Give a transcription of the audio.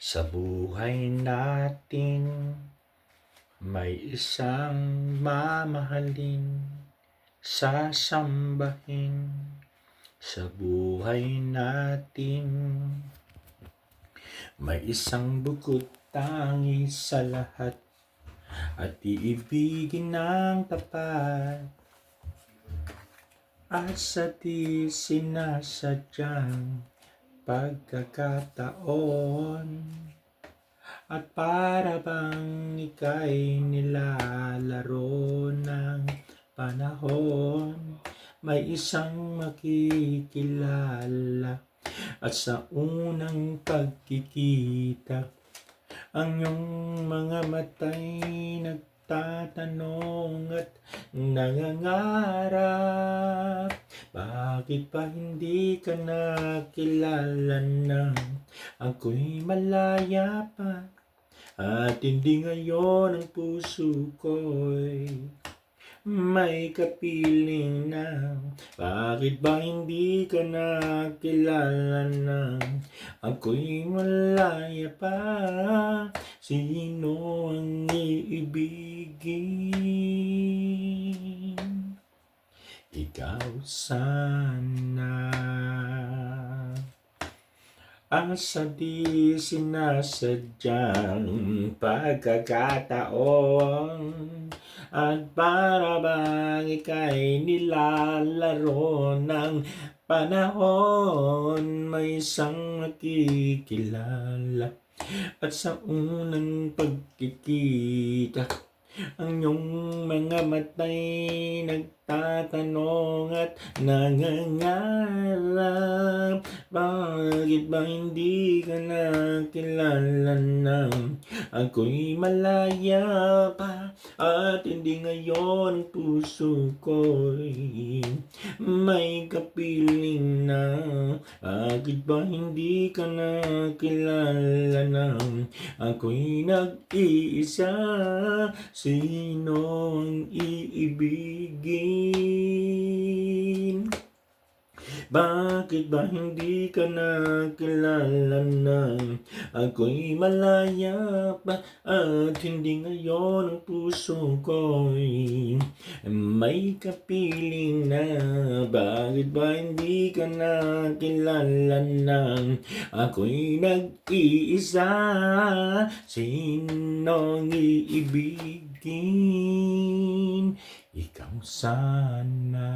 Sa buhay natin may isang mamahalin, sasambahin. Sa buhay natin may isang bukod tangis sa lahat at iibigin ng tapat. At sa di sinasadyang pagkakataon, at para bang ika'y nilalaro ng panahon, may isang makikilala at sa unang pagkikita ang iyong mga mata'y nagtatanong at nangangarap. Bakit ba hindi ka nakilala nang ako'y malaya pa? At hindi ngayon ang puso ko'y may kapiling na. Bakit ba hindi ka nakilala nang ako'y malaya pa? Sino ang iibigin? Ikaw sana. Sa di sinasadyang pagkakataon, at para bang ika'y nilalaro ng panahon, may isang nakikilala at sa unang pagkikita ang iyong mga mata'y nagtatanong at nangangarap. Bakit ba hindi ka nakilala nang ako'y malaya pa? At hindi ngayon ang puso ko'y may kapiling na. Bakit ba hindi ka nakilala nang ako'y nag-iisa? Sino ang iibigin? Bakit ba hindi ka nakilala nang ako'y malaya pa? At hindi ngayon ang puso ko'y may kapiling na. Bakit ba hindi ka nakilala nang ako'y nag-iisa? Sinong iibigin? Ikaw sana.